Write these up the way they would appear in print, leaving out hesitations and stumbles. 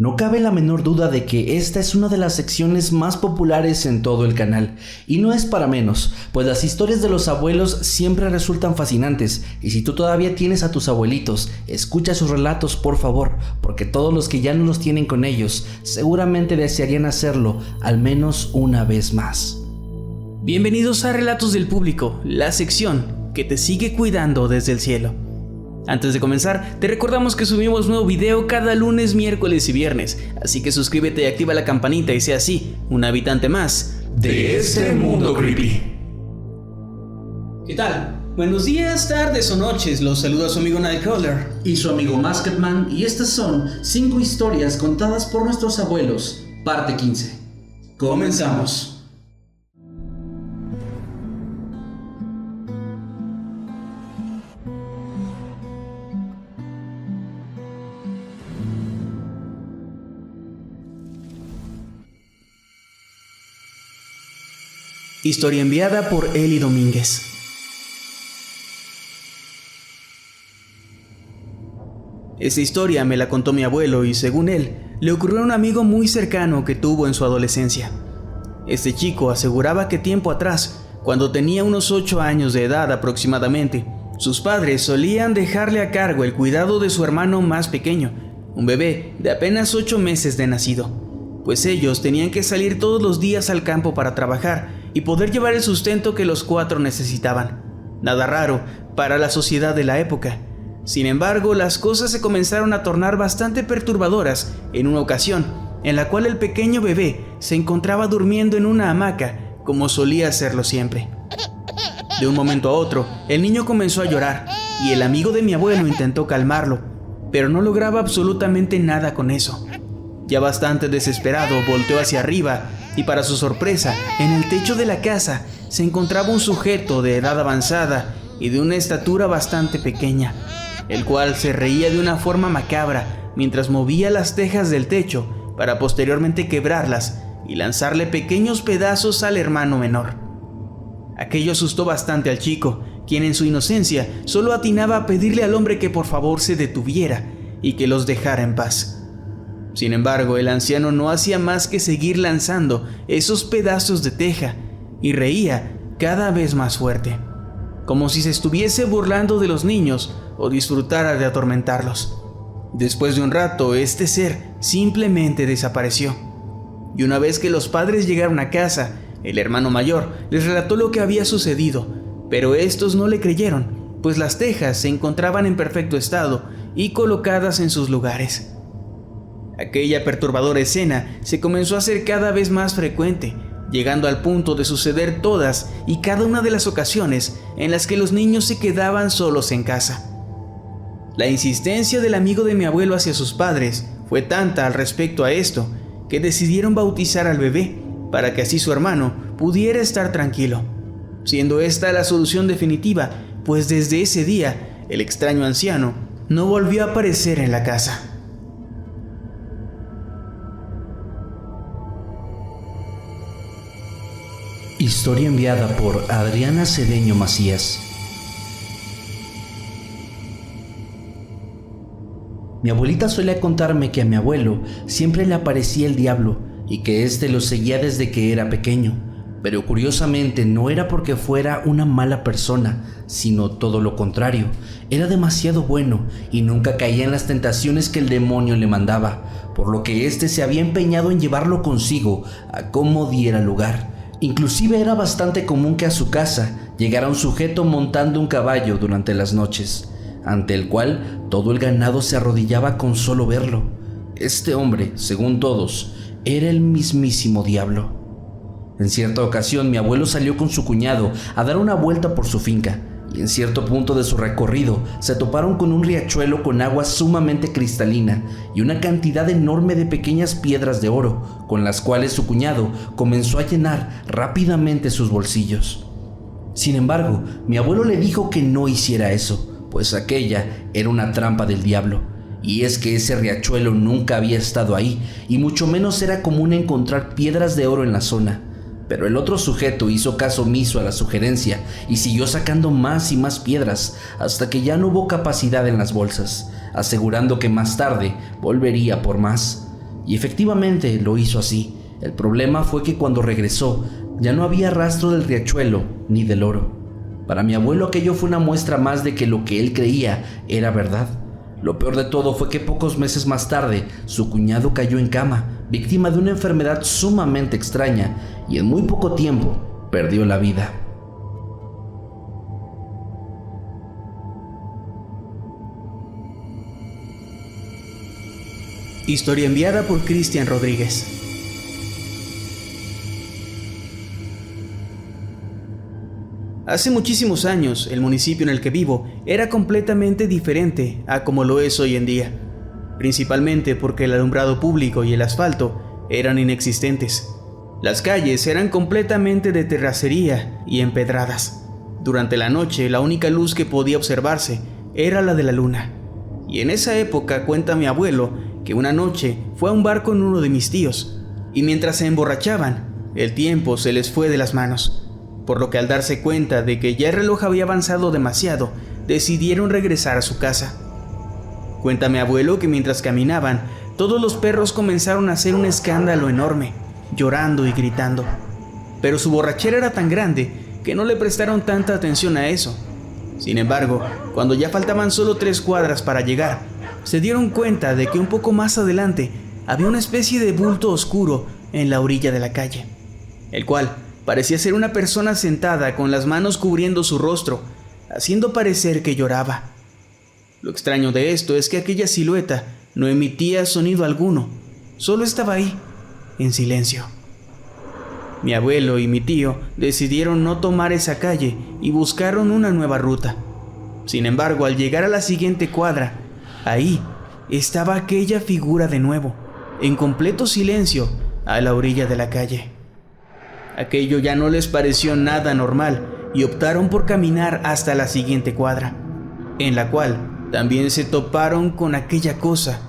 No cabe la menor duda de que esta es una de las secciones más populares en todo el canal, y no es para menos, pues las historias de los abuelos siempre resultan fascinantes, y si tú todavía tienes a tus abuelitos, escucha sus relatos por favor, porque todos los que ya no los tienen con ellos, seguramente desearían hacerlo al menos una vez más. Bienvenidos a Relatos del Público, la sección que te sigue cuidando desde el cielo. Antes de comenzar, te recordamos que subimos nuevo video cada lunes, miércoles y viernes, así que suscríbete y activa la campanita y sea así, un habitante más de este mundo creepy. ¿Qué tal? Buenos días, tardes o noches, los saluda su amigo Nightcrawler y su amigo Masketman, y estas son 5 historias contadas por nuestros abuelos, parte 15. Comenzamos. Historia enviada por Eli Domínguez. Esta historia me la contó mi abuelo y según él, le ocurrió a un amigo muy cercano que tuvo en su adolescencia. Este chico aseguraba que tiempo atrás, cuando tenía unos 8 años de edad aproximadamente, sus padres solían dejarle a cargo el cuidado de su hermano más pequeño, un bebé de apenas 8 meses de nacido, pues ellos tenían que salir todos los días al campo para trabajar y poder llevar el sustento que los 4 necesitaban. Nada raro para la sociedad de la época. Sin embargo, las cosas se comenzaron a tornar bastante perturbadoras en una ocasión en la cual el pequeño bebé se encontraba durmiendo en una hamaca, como solía hacerlo siempre. De un momento a otro, el niño comenzó a llorar y el amigo de mi abuelo intentó calmarlo, pero no lograba absolutamente nada con eso. Ya bastante desesperado, volteó hacia arriba y para su sorpresa, en el techo de la casa se encontraba un sujeto de edad avanzada y de una estatura bastante pequeña, el cual se reía de una forma macabra mientras movía las tejas del techo para posteriormente quebrarlas y lanzarle pequeños pedazos al hermano menor. Aquello asustó bastante al chico, quien en su inocencia solo atinaba a pedirle al hombre que por favor se detuviera y que los dejara en paz. Sin embargo, el anciano no hacía más que seguir lanzando esos pedazos de teja y reía cada vez más fuerte, como si se estuviese burlando de los niños o disfrutara de atormentarlos. Después de un rato, este ser simplemente desapareció. Y una vez que los padres llegaron a casa, el hermano mayor les relató lo que había sucedido, pero estos no le creyeron, pues las tejas se encontraban en perfecto estado y colocadas en sus lugares. Aquella perturbadora escena se comenzó a hacer cada vez más frecuente, llegando al punto de suceder todas y cada una de las ocasiones en las que los niños se quedaban solos en casa. La insistencia del amigo de mi abuelo hacia sus padres fue tanta al respecto a esto, que decidieron bautizar al bebé, para que así su hermano pudiera estar tranquilo, siendo esta la solución definitiva, pues desde ese día, el extraño anciano no volvió a aparecer en la casa. Historia enviada por Adriana Cedeño Macías. Mi abuelita solía contarme que a mi abuelo siempre le aparecía el diablo y que éste lo seguía desde que era pequeño, pero curiosamente no era porque fuera una mala persona, sino todo lo contrario. Era demasiado bueno y nunca caía en las tentaciones que el demonio le mandaba, por lo que éste se había empeñado en llevarlo consigo a como diera lugar. Inclusive era bastante común que a su casa llegara un sujeto montando un caballo durante las noches, ante el cual todo el ganado se arrodillaba con solo verlo. Este hombre, según todos, era el mismísimo diablo. En cierta ocasión mi abuelo salió con su cuñado a dar una vuelta por su finca, y en cierto punto de su recorrido se toparon con un riachuelo con agua sumamente cristalina y una cantidad enorme de pequeñas piedras de oro, con las cuales su cuñado comenzó a llenar rápidamente sus bolsillos. Sin embargo, mi abuelo le dijo que no hiciera eso, pues aquella era una trampa del diablo, y es que ese riachuelo nunca había estado ahí, y mucho menos era común encontrar piedras de oro en la zona. Pero el otro sujeto hizo caso omiso a la sugerencia y siguió sacando más y más piedras hasta que ya no hubo capacidad en las bolsas, asegurando que más tarde volvería por más. Y efectivamente lo hizo así. El problema fue que cuando regresó, ya no había rastro del riachuelo ni del oro. Para mi abuelo aquello fue una muestra más de que lo que él creía era verdad. Lo peor de todo fue que pocos meses más tarde, su cuñado cayó en cama, víctima de una enfermedad sumamente extraña, y en muy poco tiempo perdió la vida. Historia enviada por Cristian Rodríguez. Hace muchísimos años, el municipio en el que vivo era completamente diferente a como lo es hoy en día, principalmente porque el alumbrado público y el asfalto eran inexistentes. Las calles eran completamente de terracería y empedradas. Durante la noche, la única luz que podía observarse era la de la luna. Y en esa época cuenta mi abuelo que una noche fue a un bar con uno de mis tíos, y mientras se emborrachaban, el tiempo se les fue de las manos. Por lo que al darse cuenta de que ya el reloj había avanzado demasiado, decidieron regresar a su casa. Cuenta mi abuelo que mientras caminaban, todos los perros comenzaron a hacer un escándalo enorme, llorando y gritando. Pero su borrachera era tan grande que no le prestaron tanta atención a eso. Sin embargo, cuando ya faltaban solo 3 cuadras para llegar, se dieron cuenta de que un poco más adelante había una especie de bulto oscuro en la orilla de la calle, el cual parecía ser una persona sentada con las manos cubriendo su rostro, haciendo parecer que lloraba. Lo extraño de esto es que aquella silueta no emitía sonido alguno, solo estaba ahí, en silencio. Mi abuelo y mi tío decidieron no tomar esa calle y buscaron una nueva ruta. Sin embargo, al llegar a la siguiente cuadra, ahí estaba aquella figura de nuevo, en completo silencio, a la orilla de la calle. Aquello ya no les pareció nada normal y optaron por caminar hasta la siguiente cuadra, en la cual también se toparon con aquella cosa,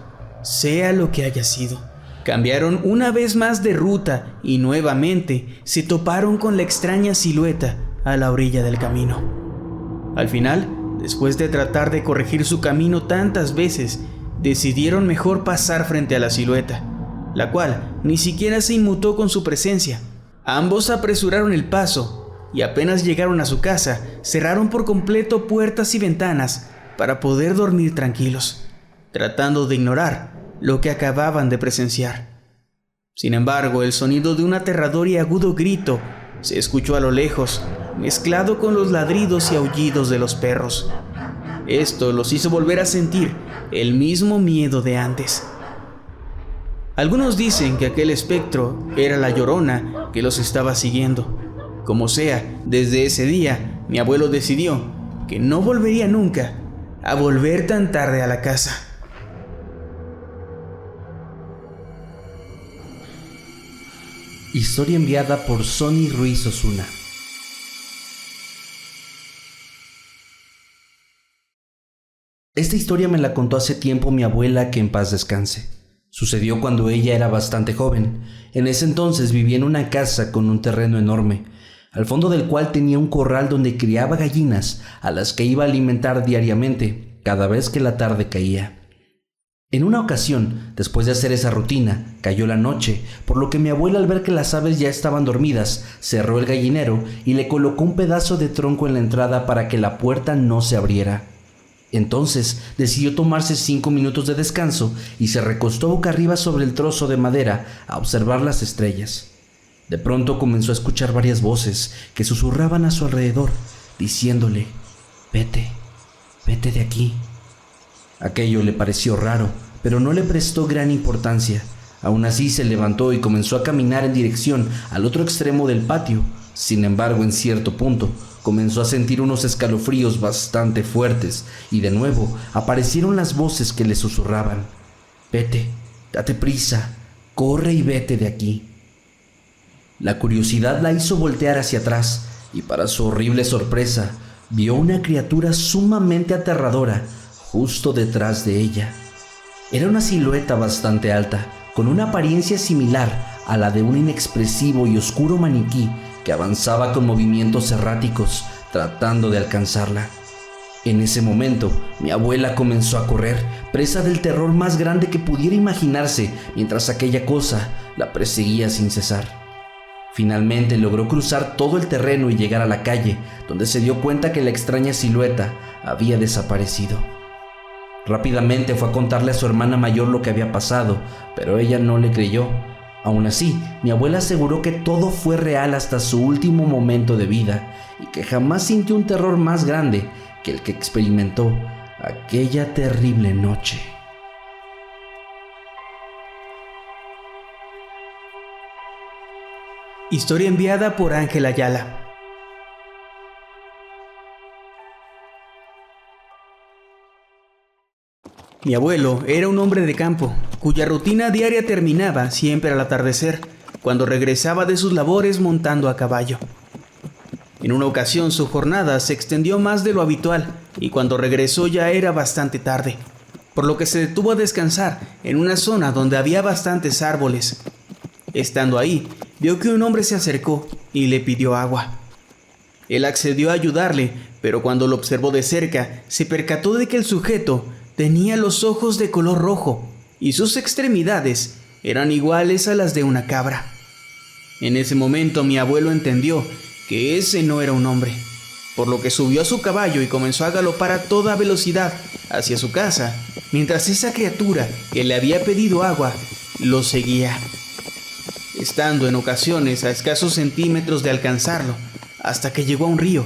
sea lo que haya sido. Cambiaron una vez más de ruta y nuevamente se toparon con la extraña silueta a la orilla del camino. Al final, después de tratar de corregir su camino tantas veces, decidieron mejor pasar frente a la silueta, la cual ni siquiera se inmutó con su presencia. Ambos apresuraron el paso y apenas llegaron a su casa, cerraron por completo puertas y ventanas para poder dormir tranquilos, tratando de ignorar lo que acababan de presenciar. Sin embargo, el sonido de un aterrador y agudo grito se escuchó a lo lejos, mezclado con los ladridos y aullidos de los perros. Esto los hizo volver a sentir el mismo miedo de antes. Algunos dicen que aquel espectro era la Llorona que los estaba siguiendo. Como sea, desde ese día, mi abuelo decidió que no volvería nunca a volver tan tarde a la casa. Historia enviada por Sonny Ruiz Osuna. Esta historia me la contó hace tiempo mi abuela, que en paz descanse. Sucedió cuando ella era bastante joven. En ese entonces vivía en una casa con un terreno enorme, al fondo del cual tenía un corral donde criaba gallinas a las que iba a alimentar diariamente, cada vez que la tarde caía. En una ocasión, después de hacer esa rutina, cayó la noche, por lo que mi abuela, al ver que las aves ya estaban dormidas, cerró el gallinero y le colocó un pedazo de tronco en la entrada para que la puerta no se abriera. Entonces decidió tomarse 5 minutos de descanso y se recostó boca arriba sobre el trozo de madera a observar las estrellas. De pronto comenzó a escuchar varias voces que susurraban a su alrededor, diciéndole: «Vete, vete de aquí». Aquello le pareció raro, pero no le prestó gran importancia. Aún así se levantó y comenzó a caminar en dirección al otro extremo del patio. Sin embargo, en cierto punto, comenzó a sentir unos escalofríos bastante fuertes y de nuevo aparecieron las voces que le susurraban: «Vete, date prisa, corre y vete de aquí». La curiosidad la hizo voltear hacia atrás y, para su horrible sorpresa, vio una criatura sumamente aterradora justo detrás de ella. Era una silueta bastante alta, con una apariencia similar a la de un inexpresivo y oscuro maniquí que avanzaba con movimientos erráticos, tratando de alcanzarla. En ese momento, mi abuela comenzó a correr, presa del terror más grande que pudiera imaginarse, mientras aquella cosa la perseguía sin cesar. Finalmente logró cruzar todo el terreno y llegar a la calle, donde se dio cuenta que la extraña silueta había desaparecido. Rápidamente fue a contarle a su hermana mayor lo que había pasado, pero ella no le creyó. Aún así, mi abuela aseguró que todo fue real hasta su último momento de vida y que jamás sintió un terror más grande que el que experimentó aquella terrible noche. Historia enviada por Ángel Ayala. Mi abuelo era un hombre de campo, cuya rutina diaria terminaba siempre al atardecer, cuando regresaba de sus labores montando a caballo. En una ocasión su jornada se extendió más de lo habitual y cuando regresó ya era bastante tarde, por lo que se detuvo a descansar en una zona donde había bastantes árboles. Estando ahí, vio que un hombre se acercó y le pidió agua. Él accedió a ayudarle, pero cuando lo observó de cerca, se percató de que el sujeto tenía los ojos de color rojo y sus extremidades eran iguales a las de una cabra. En ese momento mi abuelo entendió que ese no era un hombre, por lo que subió a su caballo y comenzó a galopar a toda velocidad hacia su casa, mientras esa criatura que le había pedido agua lo seguía, estando en ocasiones a escasos centímetros de alcanzarlo, hasta que llegó a un río,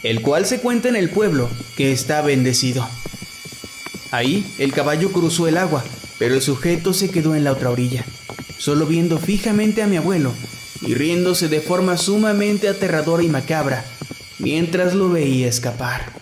el cual se cuenta en el pueblo que está bendecido. Ahí el caballo cruzó el agua, pero el sujeto se quedó en la otra orilla, solo viendo fijamente a mi abuelo y riéndose de forma sumamente aterradora y macabra, mientras lo veía escapar.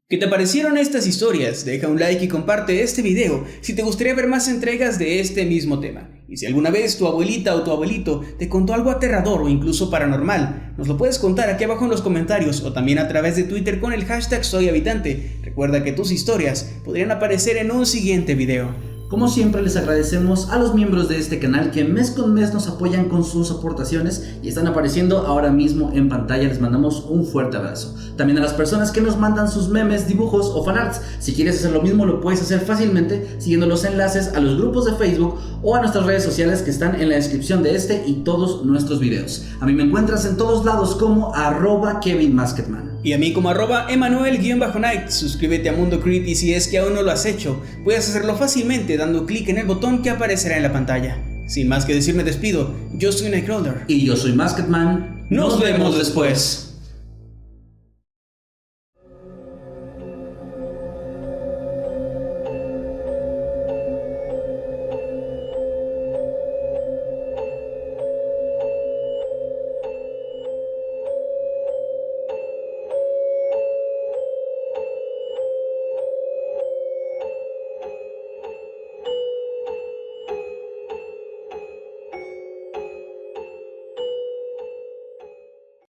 ¿Qué te parecieron estas historias? Deja un like y comparte este video si te gustaría ver más entregas de este mismo tema. Y si alguna vez tu abuelita o tu abuelito te contó algo aterrador o incluso paranormal, nos lo puedes contar aquí abajo en los comentarios o también a través de Twitter con el hashtag SoyHabitante. Recuerda que tus historias podrían aparecer en un siguiente video. Como siempre, les agradecemos a los miembros de este canal que mes con mes nos apoyan con sus aportaciones y están apareciendo ahora mismo en pantalla. Les mandamos un fuerte abrazo. También a las personas que nos mandan sus memes, dibujos o fanarts. Si quieres hacer lo mismo, lo puedes hacer fácilmente siguiendo los enlaces a los grupos de Facebook o a nuestras redes sociales que están en la descripción de este y todos nuestros videos. A mí me encuentras en todos lados como @KevinMasketman. Y a mí como @Emanuel_Night. Suscríbete a Mundo Creepy si es que aún no lo has hecho. Puedes hacerlo fácilmente dando clic en el botón que aparecerá en la pantalla. Sin más que decir, me despido. Yo soy Nightcrawler. Y yo soy Masketman. Nos vemos después.